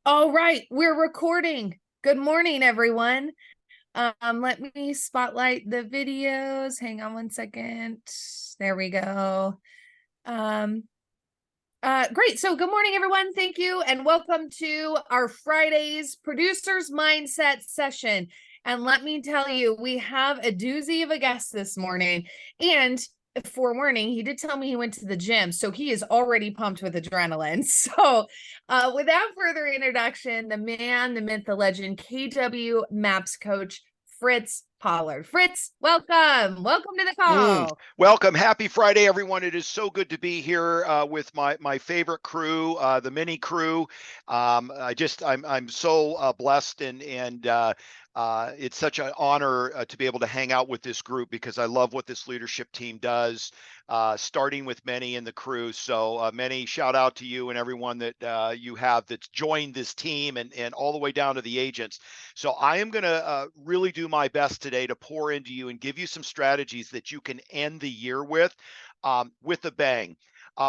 All right, we're recording. Good morning, everyone. Let me spotlight the videos. Hang on one second. There we go. Um, great. So good morning, everyone. Thank you, and welcome to our Friday's Producers Mindset session. And let me tell you, we have a doozy of a guest this morning. And forewarning, he did tell me he went to the gym, so he is already pumped with adrenaline. So, without further introduction, the man, the myth, the legend, KW Maps coach, Fritz Pollard. Fritz, welcome. Welcome to the call. Welcome. Happy Friday, everyone. It is so good to be here with my favorite crew, the mini crew. I'm so blessed and it's such an honor to be able to hang out with this group because I love what this leadership team does, starting with Manny and the crew. So Manny, shout out to you and everyone that you have that's joined this team and all the way down to the agents. So I am going to really do my best today to pour into you and give you some strategies that you can end the year with a bang.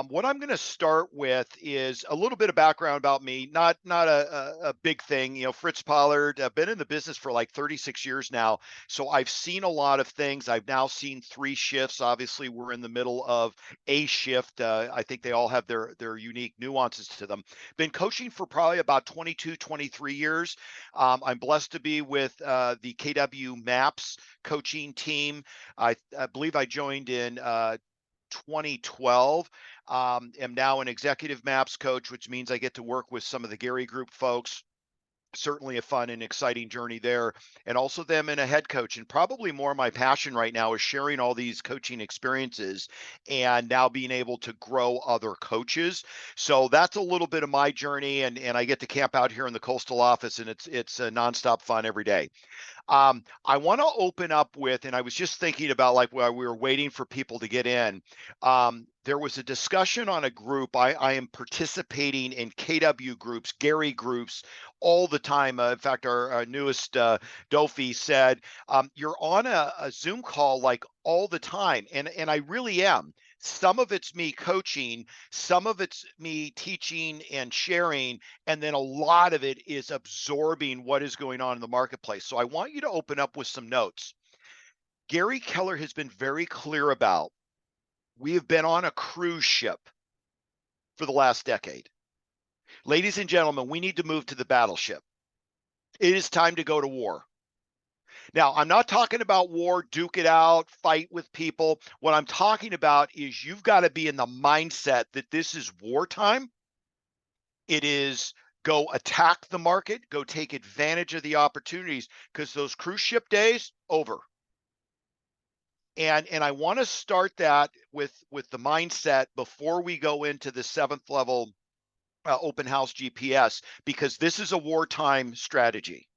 What I'm going to start with is a little bit of background about me, not a big thing. You know, Fritz Pollard, I've been in the business for like 36 years now, so I've seen a lot of things. I've now seen 3 shifts. Obviously, we're in the middle of a shift. I think they all have their unique nuances to them. Been coaching for probably about 22, 23 years. I'm blessed to be with the KW Maps coaching team. I believe I joined in 2012. Am now an executive maps coach, which means I get to work with some of the Gary Group folks. Certainly a fun and exciting journey there, and also them in a head coach. And probably more my passion right now is sharing all these coaching experiences and now being able to grow other coaches. So that's a little bit of my journey, and I get to camp out here in the coastal office, and it's a nonstop fun every day. I want to open up with, and I was just thinking about like while we were waiting for people to get in, there was a discussion on a group. I am participating in KW groups, Gary groups all the time. In fact, our newest Dofi said, you're on a Zoom call like all the time. And I really am. Some of it's me coaching, some of it's me teaching and sharing, and then a lot of it is absorbing what is going on in the marketplace. So I want you to open up with some notes. Gary Keller has been very clear about, we have been on a cruise ship for the last decade. Ladies and gentlemen, we need to move to the battleship. It is time to go to war. Now, I'm not talking about war, duke it out, fight with people. What I'm talking about is you've got to be in the mindset that this is wartime. It is go attack the market, go take advantage of the opportunities, because those cruise ship days, over. And I want to start that with the mindset before we go into the 7th level open house GPS, because this is a wartime strategy.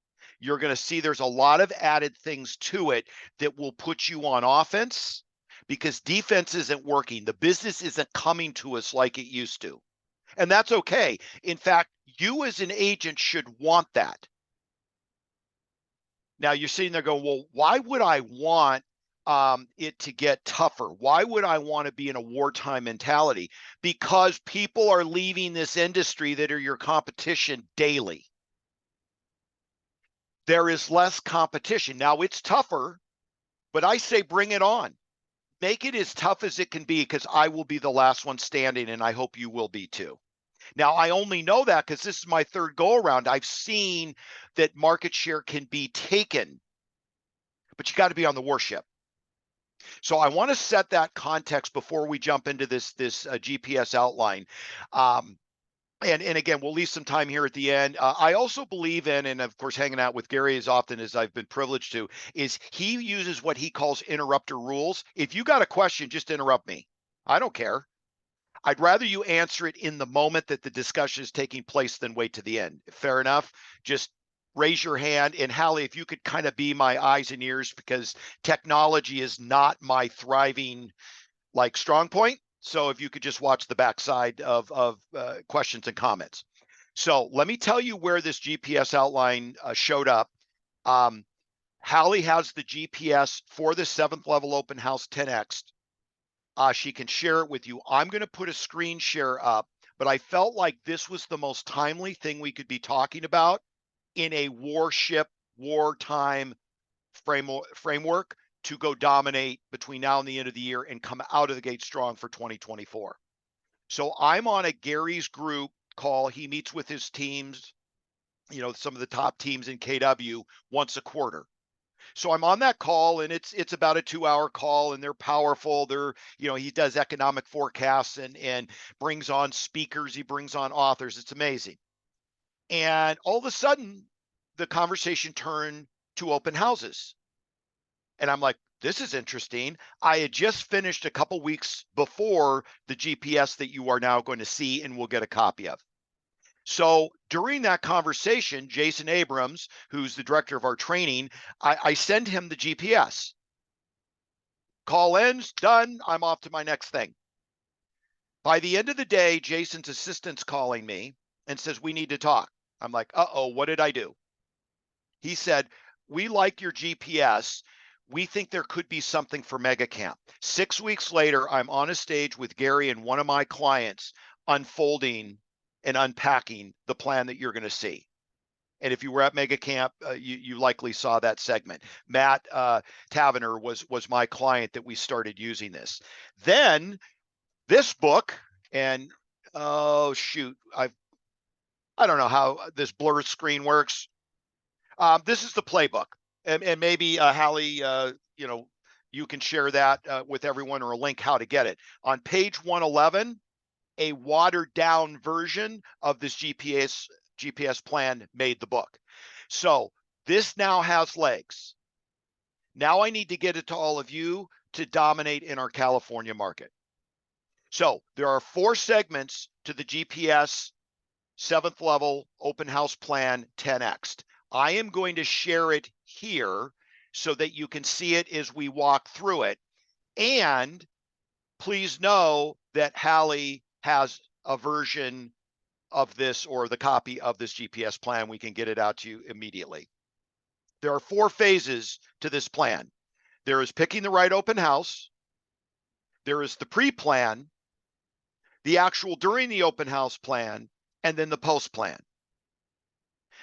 You're going to see there's a lot of added things to it that will put you on offense, because defense isn't working. The business isn't coming to us like it used to. And that's okay. In fact, you as an agent should want that. Now you're sitting there going, well, why would I want it to get tougher? Why would I want to be in a wartime mentality? Because people are leaving this industry that are your competition daily. There is less competition. Now it's tougher, but I say bring it on. Make it as tough as it can be, because I will be the last one standing, and I hope you will be too. Now, I only know that because this is my 3rd go around. I've seen that market share can be taken, but you got to be on the warship. So I want to set that context before we jump into this GPS outline. And again, we'll leave some time here at the end. I also believe in, and of course, hanging out with Gary as often as I've been privileged to, is he uses what he calls interrupter rules. If you got a question, just interrupt me. I don't care. I'd rather you answer it in the moment that the discussion is taking place than wait to the end. Fair enough? Just raise your hand. And Halley, if you could kind of be my eyes and ears, because technology is not my thriving like strong point. So if you could just watch the backside of questions and comments. So let me tell you where this GPS outline showed up. Halley has the GPS for the 7th level open house 10X. She can share it with you. I'm going to put a screen share up, but I felt like this was the most timely thing we could be talking about in a wartime framework to go dominate between now and the end of the year and come out of the gate strong for 2024. So I'm on a Gary's group call. He meets with his teams, some of the top teams in KW once a quarter. So I'm on that call, and it's about a 2-hour call, and they're powerful. He does economic forecasts and brings on speakers. He brings on authors. It's amazing. And all of a sudden, the conversation turned to open houses. And I'm like, this is interesting. I had just finished a couple weeks before the GPS that you are now going to see and will get a copy of. So during that conversation, Jason Abrams, who's the director of our training, I send him the GPS. Call ends, done. I'm off to my next thing. By the end of the day, Jason's assistant's calling me and says, we need to talk. I'm like, uh-oh, what did I do? He said, we like your GPS. We think there could be something for Mega Camp. 6 weeks later, I'm on a stage with Gary and one of my clients unfolding and unpacking the plan that you're going to see. And if you were at Mega Camp, you likely saw that segment. Matt Tavener was my client that we started using this. Then this book, and oh shoot, I don't know how this blur screen works. This is the playbook, and maybe Halley, you can share that with everyone, or a link how to get it. On page 111, a watered down version of this GPS plan made the book. So this now has legs. Now I need to get it to all of you to dominate in our California market. So there are 4 segments to the GPS 7th level open house plan 10X. I am going to share it here so that you can see it as we walk through it. And please know that Halley has a version of this, or the copy of this GPS plan. We can get it out to you immediately. There are 4 phases to this plan. There is picking the right open house. There is the pre-plan, the actual during the open house plan, and then the post plan.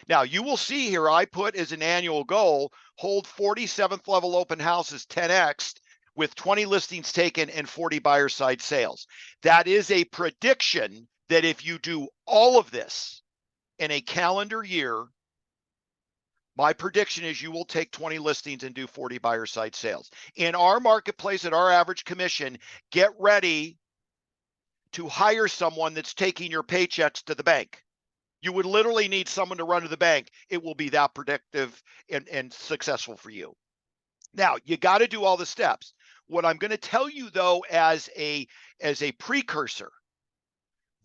Now you will see here, I put as an annual goal, hold 47th level open houses 10X with 20 listings taken and 40 buyer side sales. That is a prediction that if you do all of this in a calendar year, my prediction is you will take 20 listings and do 40 buyer side sales. In our marketplace at our average commission, get ready to hire someone that's taking your paychecks to the bank. You would literally need someone to run to the bank. It will be that predictive and successful for you. Now, you got to do all the steps. What I'm going to tell you, though, as a precursor,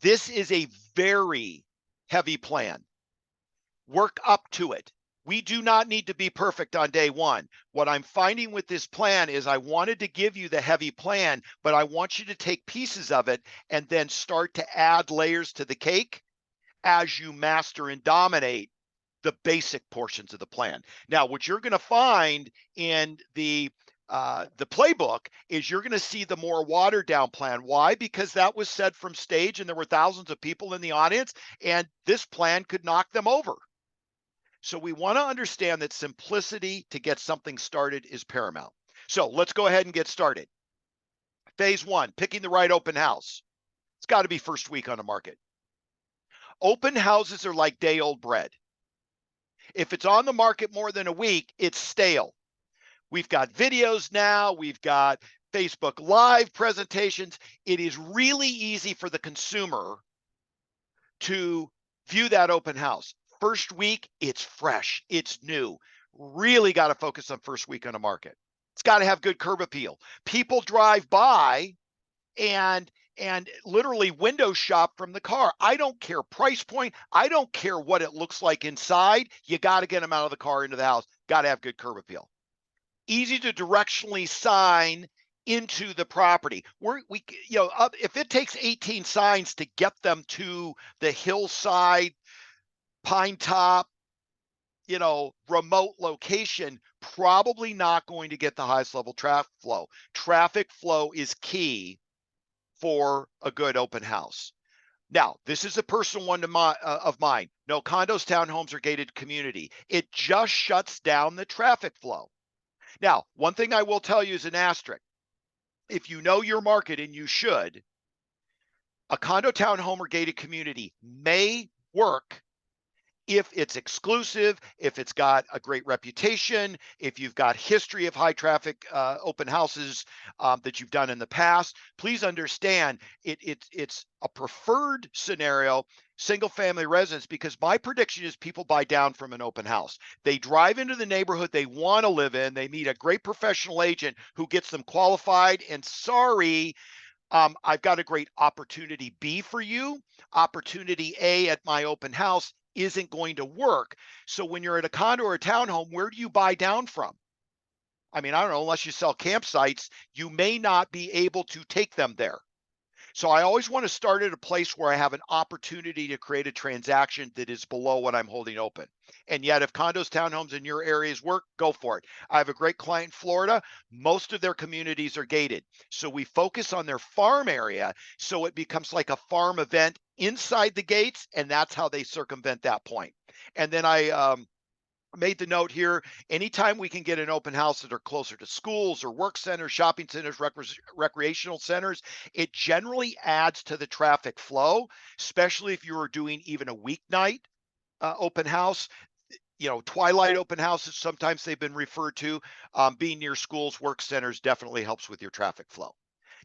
this is a very heavy plan. Work up to it. We do not need to be perfect on day one. What I'm finding with this plan is I wanted to give you the heavy plan, but I want you to take pieces of it and then start to add layers to the cake as you master and dominate the basic portions of the plan. Now, what you're going to find in the playbook is you're going to see the more watered down plan. Why? Because that was said from stage and there were thousands of people in the audience, and this plan could knock them over. So we want to understand that simplicity to get something started is paramount. So let's go ahead and get started. Phase 1, picking the right open house. It's got to be first week on the market. Open houses are like day-old bread. If it's on the market more than a week, it's stale. We've got videos now. We've got Facebook Live presentations. It is really easy for the consumer to view that open house. First week, it's fresh. It's new. Really got to focus on first week on the market. It's got to have good curb appeal. People drive by and literally window shop from the car. I don't care price point. I don't care what it looks like inside. You got to get them out of the car into the house. Got to have good curb appeal. Easy to directionally sign into the property. If it takes 18 signs to get them to the hillside, pine top, remote location, probably not going to get the highest level traffic flow. Traffic flow is key for a good open house. Now, this is a personal one of mine. No condos, townhomes, or gated community. It just shuts down the traffic flow. Now, one thing I will tell you is an asterisk. If you know your market, and you should, a condo, townhome, or gated community may work if it's exclusive, if it's got a great reputation, if you've got history of high traffic open houses that you've done in the past. Please understand it's a preferred scenario, single family residence, because my prediction is people buy down from an open house. They drive into the neighborhood they want to live in, they meet a great professional agent who gets them qualified, and sorry, I've got a great opportunity B for you. Opportunity A at my open house isn't going to work. So when you're at a condo or a townhome, where do you buy down from? I mean, I don't know, unless you sell campsites, you may not be able to take them there. So I always want to start at a place where I have an opportunity to create a transaction that is below what I'm holding open. And yet, if condos, townhomes in your areas work, go for it. I have a great client in Florida. Most of their communities are gated. So we focus on their farm area. So it becomes like a farm event inside the gates. And that's how they circumvent that point. And then I made the note here, anytime we can get an open house that are closer to schools or work centers, shopping centers, recreational centers, it generally adds to the traffic flow, especially if you were doing even a weeknight open house. You know, twilight open houses, sometimes they've been referred to. Being near schools, work centers definitely helps with your traffic flow.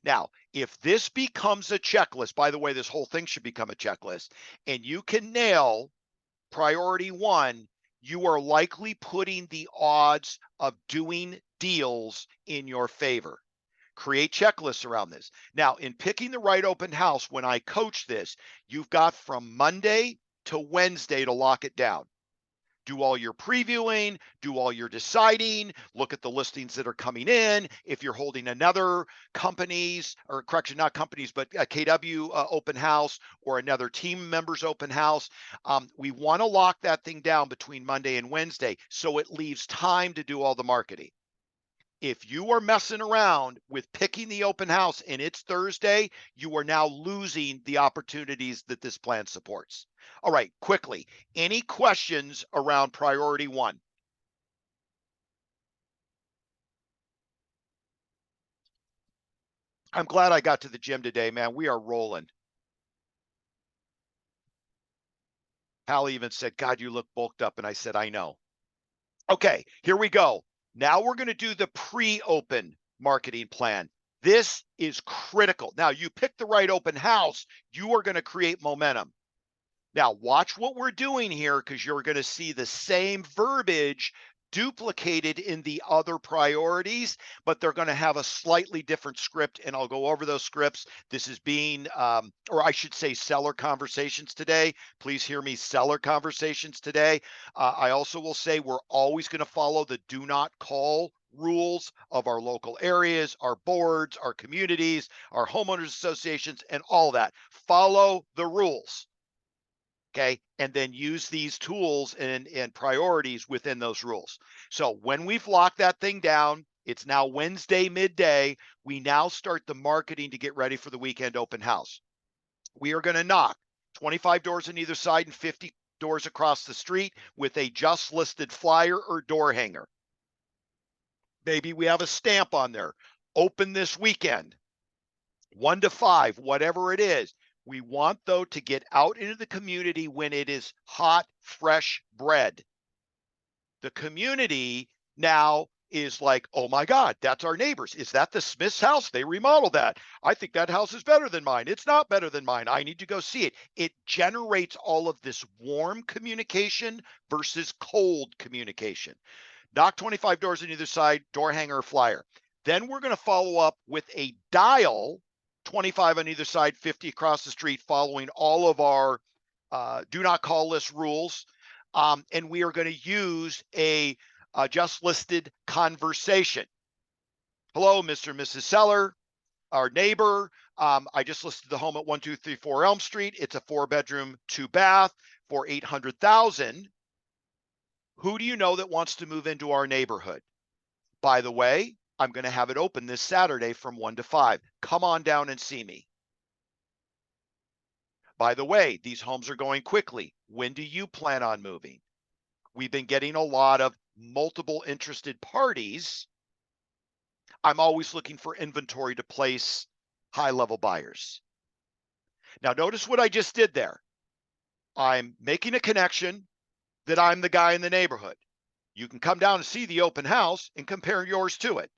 Now, if this becomes a checklist, by the way, this whole thing should become a checklist, and you can nail priority one, you are likely putting the odds of doing deals in your favor. Create checklists around this. Now, in picking the right open house, when I coach this, you've got from Monday to Wednesday to lock it down. Do all your previewing, do all your deciding, look at the listings that are coming in. If you're holding another company's, or correction, not companies, but a KW open house or another team member's open house, we want to lock that thing down between Monday and Wednesday so it leaves time to do all the marketing. If you are messing around with picking the open house and it's Thursday, you are now losing the opportunities that this plan supports. All right, quickly, any questions around priority one? I'm glad I got to the gym today, man. We are rolling. Hal even said, God, you look bulked up. And I said, I know. Okay, here we go. Now we're going to do the pre-open marketing plan. This is critical. Now, you pick the right open house, you are going to create momentum. Now, watch what we're doing here, because you're going to see the same verbiage duplicated in the other priorities, but they're going to have a slightly different script, and I'll go over those scripts. This is being, or I should say, seller conversations today. Please hear me, seller conversations today. I also will say we're always going to follow the do not call rules of our local areas, our boards, our communities, our homeowners associations, and all that. Follow the rules. Okay, and then use these tools and priorities within those rules. So when we've locked that thing down, it's now Wednesday midday. We now start the marketing to get ready for the weekend open house. We are going to knock 25 doors on either side and 50 doors across the street with a just listed flyer or door hanger. Maybe we have a stamp on there, open this weekend, 1 to 5, whatever it is. We want, though, to get out into the community when it is hot, fresh bread. The community now is like, oh my God, that's our neighbors. Is that the Smith's house? They remodeled that. I think that house is better than mine. It's not better than mine. I need to go see it. It generates all of this warm communication versus cold communication. Knock 25 doors on either side, door hanger or flyer. Then we're going to follow up with a dial, 25 on either side, 50 across the street, following all of our do not call list rules. And we are going to use a just listed conversation. Hello, Mr. and Mrs. Seller, our neighbor. I just listed the home at 1234 Elm Street. It's a 4-bedroom, 2-bath for $800,000. Who do you know that wants to move into our neighborhood? By the way, I'm going to have it open this Saturday from 1 to 5. Come on down and see me. By the way, these homes are going quickly. When do you plan on moving? We've been getting a lot of multiple interested parties. I'm always looking for inventory to place high-level buyers. Now, notice what I just did there. I'm making a connection that I'm the guy in the neighborhood. You can come down and see the open house and compare yours to it.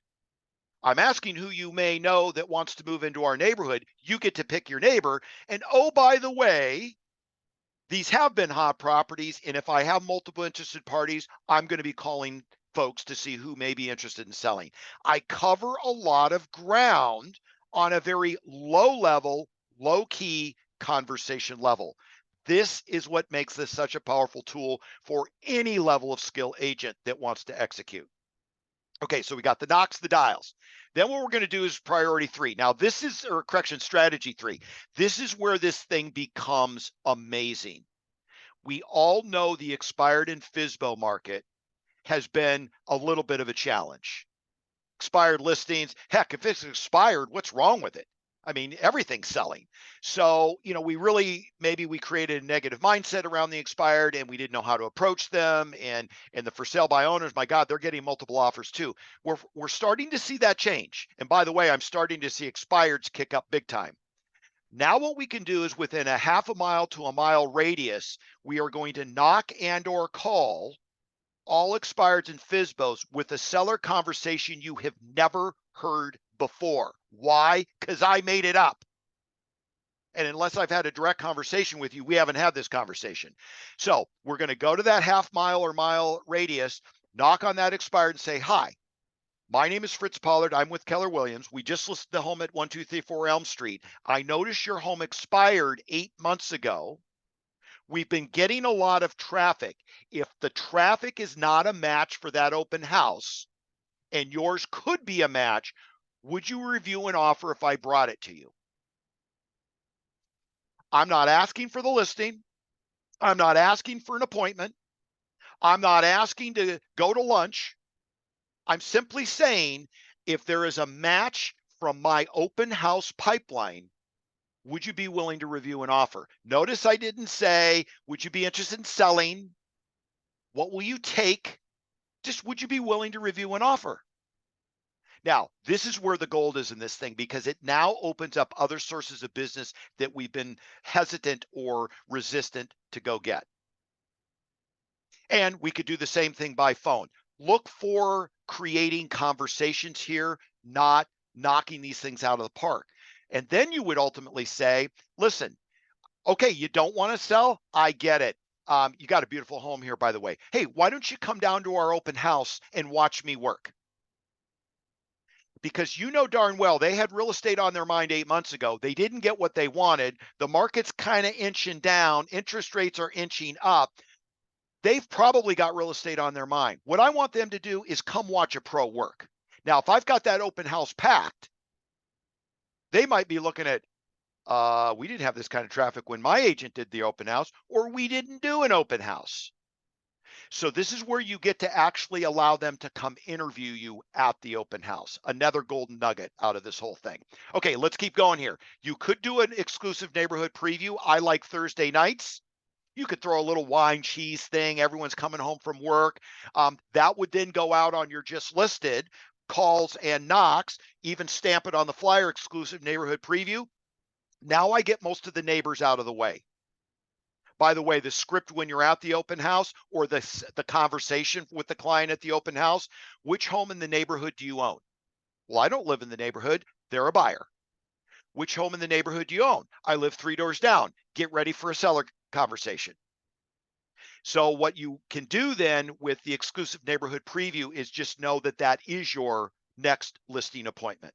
I'm asking who you may know that wants to move into our neighborhood. You get to pick your neighbor. And oh, by the way, these have been hot properties. And if I have multiple interested parties, I'm going to be calling folks to see who may be interested in selling. I cover a lot of ground on a very low level, low key conversation level. This is what makes this such a powerful tool for any level of skill agent that wants to execute. Okay, so we got the knocks, the dials. Then what we're going to do is priority 3. Now this is, or correction, strategy 3. This is where this thing becomes amazing. We all know the expired and FSBO market has been a little bit of a challenge. Expired listings, heck, if it's expired, what's wrong with it? I mean, everything's selling. So, maybe we created a negative mindset around the expired and we didn't know how to approach them. And the for sale by owners, my God, they're getting multiple offers too. We're starting to see that change. And by the way, I'm starting to see expireds kick up big time. Now what we can do is within a half a mile to a mile radius, we are going to knock and or call all expireds and FSBOs with a seller conversation you have never heard before. Why? Because I made it up. And unless I've had a direct conversation with you, we haven't had this conversation. So we're going to go to that half mile or mile radius, knock on that expired and say, hi, my name is Fritz Pollard. I'm with Keller Williams. We just listed the home at 1234 Elm Street. I noticed your home expired 8 months ago. We've been getting a lot of traffic. If the traffic is not a match for that open house and yours could be a match, would you review an offer if I brought it to you? I'm not asking for the listing. I'm not asking for an appointment. I'm not asking to go to lunch. I'm simply saying if there is a match from my open house pipeline, would you be willing to review an offer? Notice I didn't say, would you be interested in selling? What will you take? Just would you be willing to review an offer? Now, this is where the gold is in this thing because it now opens up other sources of business that we've been hesitant or resistant to go get. And we could do the same thing by phone. Look for creating conversations here, not knocking these things out of the park. And then you would ultimately say, listen, okay, you don't want to sell? I get it. You got a beautiful home here, by the way. Hey, why don't you come down to our open house and watch me work? Because you know darn well they had real estate on their mind 8 months ago. They didn't get what they wanted. The market's kind of inching down. Interest rates are inching up. They've probably got real estate on their mind. What I want them to do is come watch a pro work. Now, if I've got that open house packed, they might be looking at, we didn't have this kind of traffic when my agent did the open house, or we didn't do an open house. So this is where you get to actually allow them to come interview you at the open house. Another golden nugget out of this whole thing. Okay, let's keep going here. You could do an exclusive neighborhood preview. I like Thursday nights. You could throw a little wine cheese thing. Everyone's coming home from work. That would then go out on your just listed calls and knocks, even stamp it on the flyer, exclusive neighborhood preview. Now I get most of the neighbors out of the way. By the way, the script when you're at the open house or the conversation with the client at the open house, which home in the neighborhood do you own? Well, I don't live in the neighborhood. They're a buyer. Which home in the neighborhood do you own? I live 3 doors down. Get ready for a seller conversation. So what you can do then with the exclusive neighborhood preview is just know that that is your next listing appointment.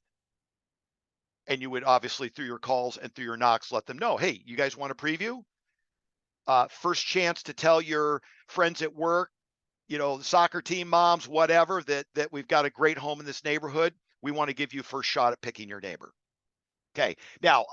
And you would obviously through your calls and through your knocks, let them know, hey, you guys want a preview? First chance to tell your friends at work, the soccer team moms, whatever, that we've got a great home in this neighborhood. We want to give you first shot at picking your neighbor. Okay. Now,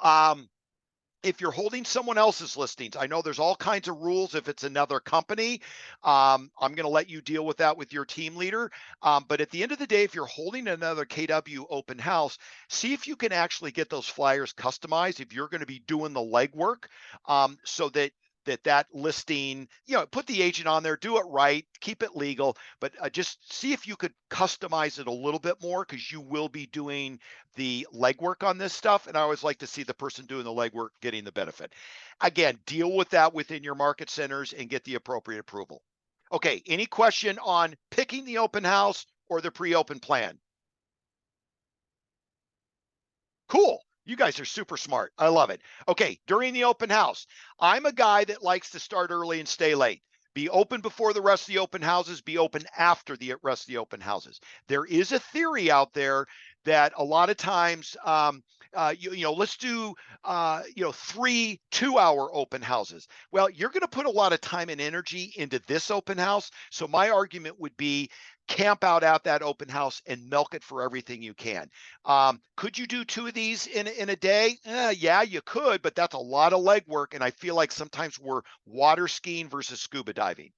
if you're holding someone else's listings, I know there's all kinds of rules if it's another company. I'm going to let you deal with that with your team leader. But at the end of the day, if you're holding another KW open house, see if you can actually get those flyers customized if you're going to be doing the legwork, so that that listing, put the agent on there, do it right, keep it legal, but just see if you could customize it a little bit more, because you will be doing the legwork on this stuff. And I always like to see the person doing the legwork getting the benefit. Again, deal with that within your market centers and get the appropriate approval. Okay, any question on picking the open house or the pre-open plan? Cool. You guys are super smart. I love it. Okay, during the open house, I'm a guy that likes to start early and stay late. Be open before the rest of the open houses, be open after the rest of the open houses. There is a theory out there that a lot of times, let's do, 3 2-hour open houses. Well, you're going to put a lot of time and energy into this open house. So my argument would be camp out at that open house and milk it for everything you can. Could you do 2 of these in a day? Yeah, you could, but that's a lot of legwork. And I feel like sometimes we're water skiing versus scuba diving.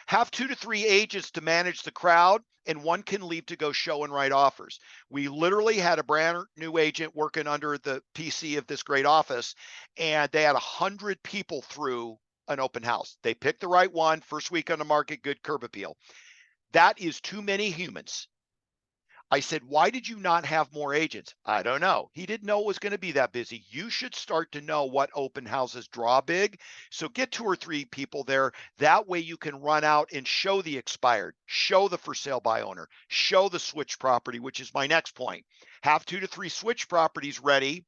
Have 2 to 3 agents to manage the crowd, and one can leave to go show and write offers. We literally had a brand new agent working under the PC of this great office, and they had 100 people through an open house. They picked the right one, first week on the market, good curb appeal. That is too many humans. I said, why did you not have more agents? I don't know. He didn't know it was going to be that busy. You should start to know what open houses draw big. So get 2 or 3 people there. That way you can run out and show the expired, show the for sale by owner, show the switch property, which is my next point. Have 2 to 3 switch properties ready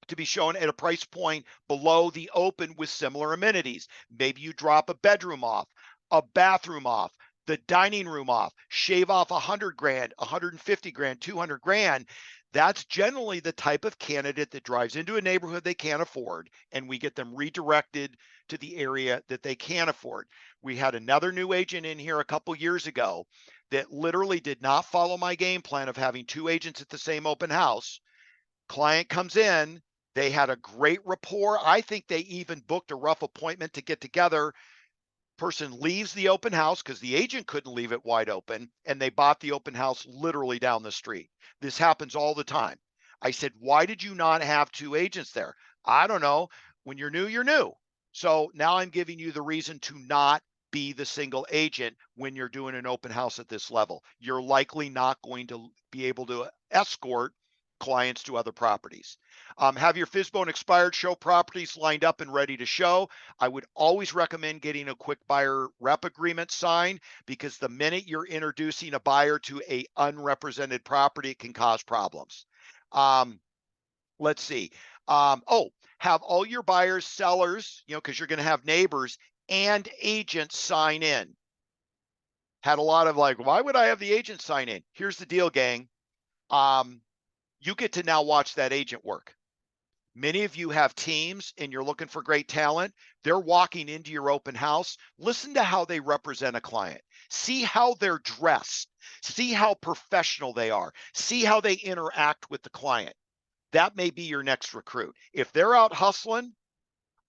to be shown at a price point below the open with similar amenities. Maybe you drop a bedroom off, a bathroom off, the dining room off, shave off 100 grand, 150 grand, 200 grand. That's generally the type of candidate that drives into a neighborhood they can't afford, and we get them redirected to the area that they can afford. We had another new agent in here a couple years ago that literally did not follow my game plan of having 2 agents at the same open house. Client comes in, they had a great rapport. I think they even booked a rough appointment to get together. Person leaves the open house because the agent couldn't leave it wide open, and they bought the open house literally down the street. This happens all the time. I said, why did you not have 2 agents there? I don't know. When you're new, you're new. So now I'm giving you the reason to not be the single agent when you're doing an open house at this level. You're likely not going to be able to escort clients to other properties. Have your FSBO and expired show properties lined up and ready to show. I would always recommend getting a quick buyer rep agreement signed, because the minute you're introducing a buyer to a unrepresented property, it can cause problems. Let's see. Have all your buyers, sellers, because you're going to have neighbors and agents sign in. Had a lot of like, why would I have the agent sign in? Here's the deal, gang. You get to now watch that agent work. Many of you have teams and you're looking for great talent. They're walking into your open house. Listen to how they represent a client. See how they're dressed. See how professional they are. See how they interact with the client. That may be your next recruit. If they're out hustling,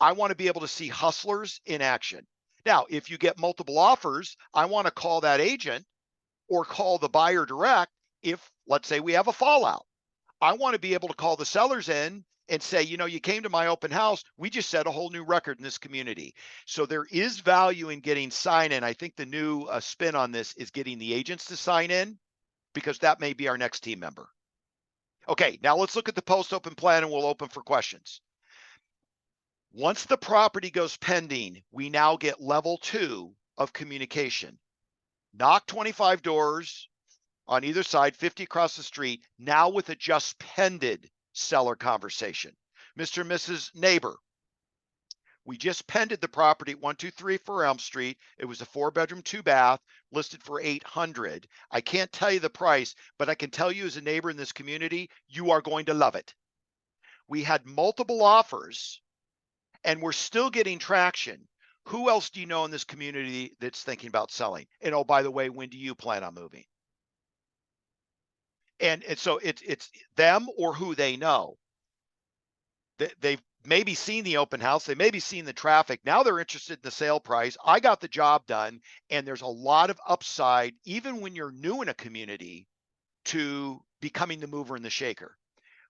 I want to be able to see hustlers in action. Now, if you get multiple offers, I want to call that agent or call the buyer direct if, let's say, we have a fallout. I want to be able to call the sellers in and say, you came to my open house. We just set a whole new record in this community. So there is value in getting sign in. I think the new spin on this is getting the agents to sign in, because that may be our next team member. Okay, now let's look at the post-open plan and we'll open for questions. Once the property goes pending, we now get level 2 of communication. Knock 25 doors on either side, 50 across the street, now with a just pended seller conversation. Mr. and Mrs. Neighbor, we just pended the property at 123 Elm Street. It was a 4-bedroom, 2-bath, listed for $800. I can't tell you the price, but I can tell you as a neighbor in this community, you are going to love it. We had multiple offers and we're still getting traction. Who else do you know in this community that's thinking about selling? And oh, by the way, when do you plan on moving? And so it's them or who they know. They've maybe seen the open house, they maybe seen the traffic. Now they're interested in the sale price. I got the job done, and there's a lot of upside, even when you're new in a community, to becoming the mover and the shaker.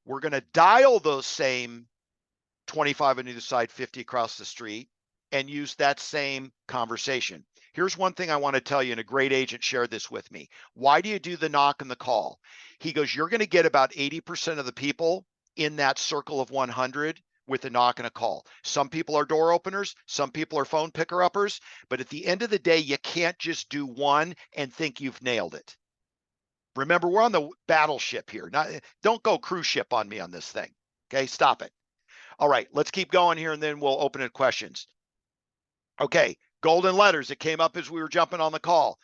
We're going to dial those same 25 on either side, 50 across the street, and use that same conversation. Here's one thing I want to tell you, and a great agent shared this with me. Why do you do the knock and the call? He goes, you're going to get about 80% of the people in that circle of 100 with a knock and a call. Some people are door openers, some people are phone picker uppers, but at the end of the day, you can't just do one and think you've nailed it. Remember, we're on the battleship here. Don't go cruise ship on me on this thing. Okay, stop it. All right, let's keep going here, and then we'll open it questions. Okay, golden letters that came up as we were jumping on the call.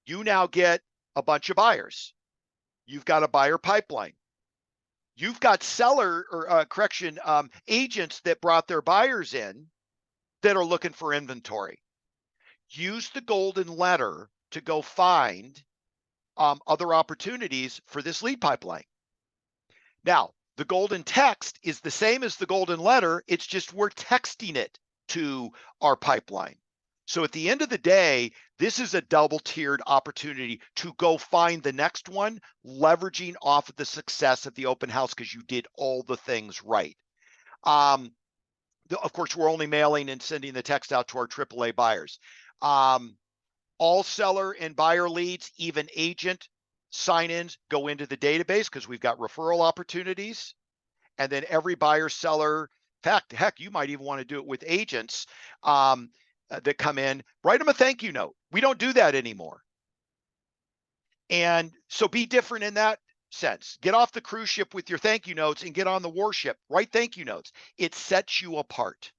You now get a bunch of buyers. You've got a buyer pipeline. You've got agents that brought their buyers in that are looking for inventory. Use the golden letter to go find other opportunities for this lead pipeline. Now, the golden text is the same as the golden letter. It's just we're texting it to our pipeline. So at the end of the day, this is a double-tiered opportunity to go find the next one, leveraging off of the success of the open house because you did all the things right. Of course, we're only mailing and sending the text out to our AAA buyers. All seller and buyer leads, even agent sign-ins go into the database because we've got referral opportunities. And then every buyer, seller, heck, you might even want to do it with agents that come in, write them a thank you note. We don't do that anymore. And so be different in that sense. Get off the cruise ship with your thank you notes and get on the warship. Write thank you notes. It sets you apart.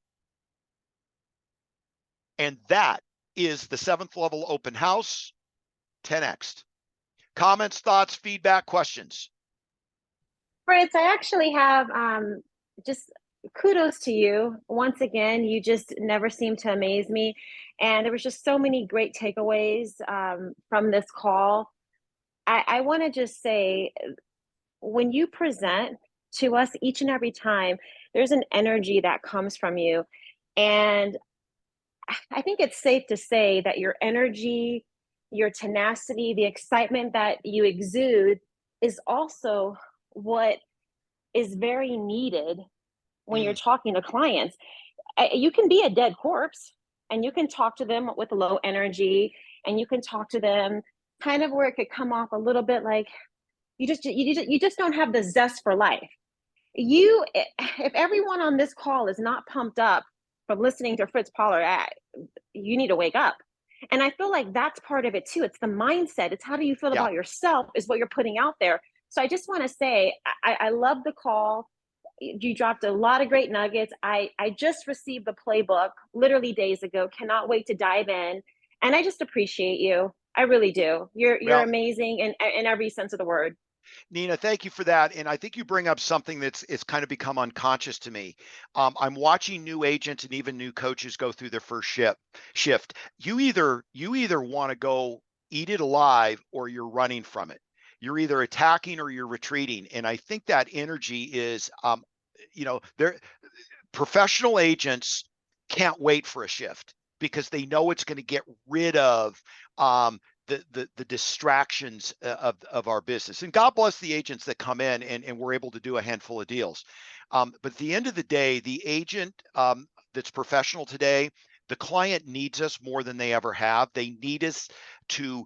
And that is the 7th level open house 10x. Comments, thoughts, feedback, questions? Fritz, I actually have just kudos to you. Once again, you just never seem to amaze me. And there was just so many great takeaways from this call. I want to just say, when you present to us each and every time, there's an energy that comes from you. And I think it's safe to say that your energy, your tenacity, the excitement that you exude is also what is very needed when you're talking to clients. You can be a dead corpse and you can talk to them with low energy, and you can talk to them kind of where it could come off a little bit like you just don't have the zest for life. If everyone on this call is not pumped up from listening to Fritz Pollard, you need to wake up. And I feel like that's part of it too. It's the mindset. It's how do you feel about yourself is what you're putting out there. So I just want to say, I love the call. You dropped a lot of great nuggets. I just received the playbook literally days ago. Cannot wait to dive in. And I just appreciate you. I really do. You're amazing in every sense of the word. Nina, thank you for that. And I think you bring up something that's kind of become unconscious to me. I'm watching new agents and even new coaches go through their first shift. You either want to go eat it alive or you're running from it. You're either attacking or you're retreating. And I think that energy is, they're professional agents can't wait for a shift because they know it's going to get rid of the distractions of our business. And God bless the agents that come in and we're able to do a handful of deals. But at the end of the day, the agent that's professional today, the client needs us more than they ever have. They need us to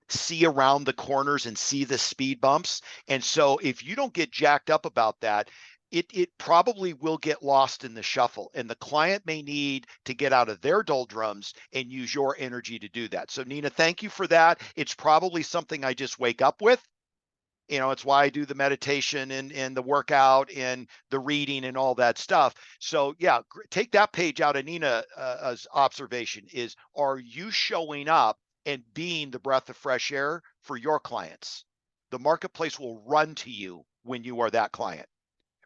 see around the corners and see the speed bumps. And so if you don't get jacked up about that, it probably will get lost in the shuffle, and the client may need to get out of their doldrums and use your energy to do that. So Nina, thank you for that. It's probably something I just wake up with. It's why I do the meditation and the workout and the reading and all that stuff. So yeah, take that page out of Nina's observation is, are you showing up and being the breath of fresh air for your clients? The marketplace will run to you when you are that client.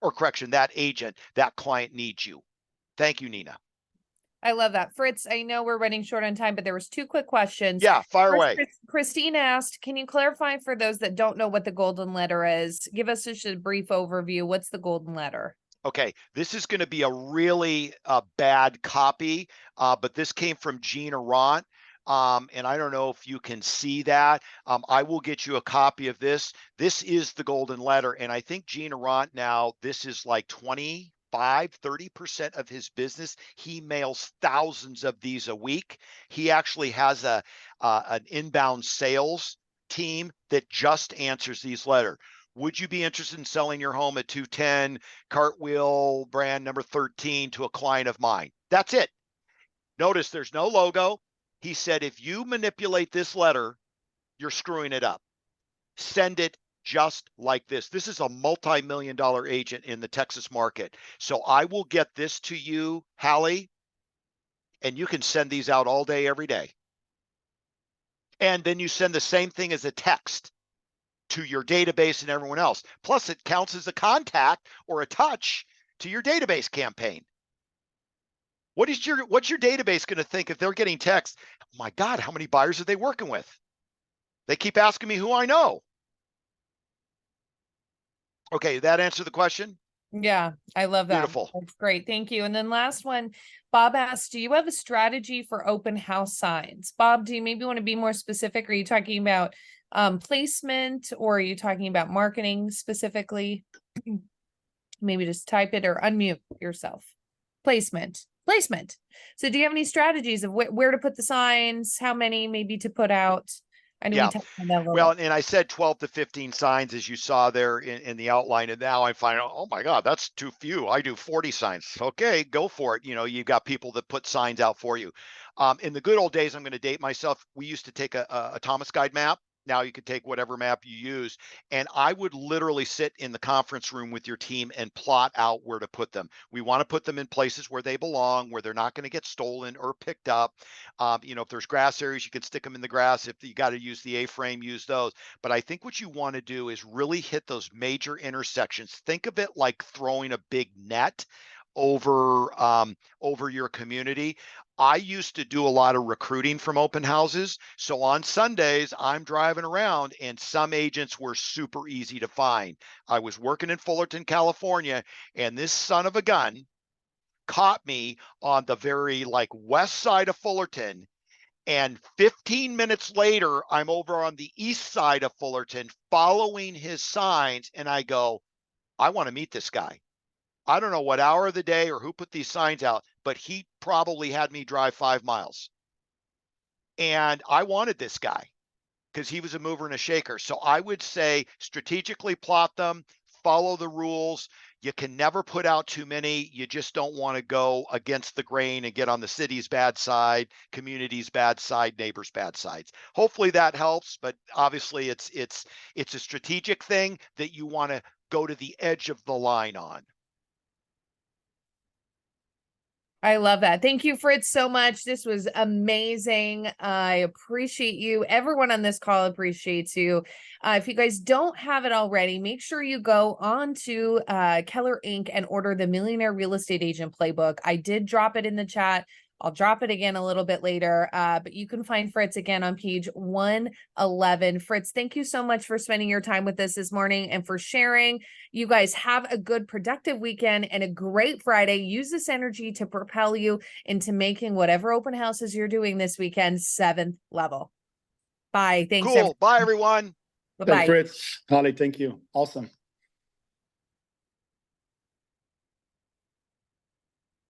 Or correction, that agent, that client needs you. Thank you, Nina. I love that. Fritz, I know we're running short on time, but there was 2 quick questions. Yeah, fire away. Christine asked, can you clarify for those that don't know what the golden letter is? Give us just a brief overview. What's the golden letter? Okay, this is going to be a really bad copy, but this came from Gina Ront. And I don't know if you can see that. I will get you a copy of this. This is the golden letter. And I think Gina Ront now, this is like 30% of his business. He mails thousands of these a week. He actually has an inbound sales team that just answers these letters. Would you be interested in selling your home at 210 Cartwheel brand number 13 to a client of mine? That's it. Notice there's no logo. He said, if you manipulate this letter, you're screwing it up. Send it just like this. This is a multi-million-dollar agent in the Texas market. So I will get this to you, Halley, and you can send these out all day, every day. And then you send the same thing as a text to your database and everyone else. Plus, it counts as a contact or a touch to your database campaign. What's your database going to think if they're getting text? Oh my God, how many buyers are they working with? They keep asking me who I know. Okay, that answer the question? Yeah, I love that. Beautiful. That's great. Thank you. And then last one, Bob asked, do you have a strategy for open house signs? Bob, do you maybe want to be more specific? Are you talking about placement, or are you talking about marketing specifically? Maybe just type it or unmute yourself. Placement. So do you have any strategies of where to put the signs, how many maybe to put out? I know we touched on that a little well, bit. and I said 12 to 15 signs, as you saw there in the outline. And now I find, oh my God, that's too few. I do 40 signs. Okay, go for it. You know, you've got people that put signs out for you. In the good old days, I'm going to date myself. We used to take a Thomas Guide map. Now you could take whatever map you use. And I would literally sit in the conference room with your team and plot out where to put them. We want to put them in places where they belong, where they're not going to get stolen or picked up. You know, if there's grass areas, you can stick them in the grass. If you got to use the A-frame, use those. But I think what you want to do is really hit those major intersections. Think of it like throwing a big net over your community. I used to do a lot of recruiting from open houses. So on Sundays, I'm driving around and some agents were super easy to find. I was working in Fullerton, California, and this son of a gun caught me on the very west side of Fullerton. And 15 minutes later, I'm over on the east side of Fullerton following his signs. And I go, I want to meet this guy. I don't know what hour of the day or who put these signs out, but he probably had me drive 5 miles. And I wanted this guy because he was a mover and a shaker. So I would say strategically plot them, follow the rules. You can never put out too many. You just don't want to go against the grain and get on the city's bad side, community's bad side, neighbors' bad sides. Hopefully that helps, but obviously it's a strategic thing that you want to go to the edge of the line on. I love that. Thank you, Fritz, so much. This was amazing. I appreciate you. Everyone on this call appreciates you. If you guys don't have it already, make sure you go on to Keller Inc. and order the Millionaire Real Estate Agent Playbook. I did drop it in the chat. I'll drop it again a little bit later, but you can find Fritz again on page 111. Fritz, thank you so much for spending your time with us this morning and for sharing. You guys have a good, productive weekend and a great Friday. Use this energy to propel you into making whatever open houses you're doing this weekend 7th level. Bye. Thanks. Cool. Bye, everyone. Bye-bye. Fritz, Holly, thank you. Awesome.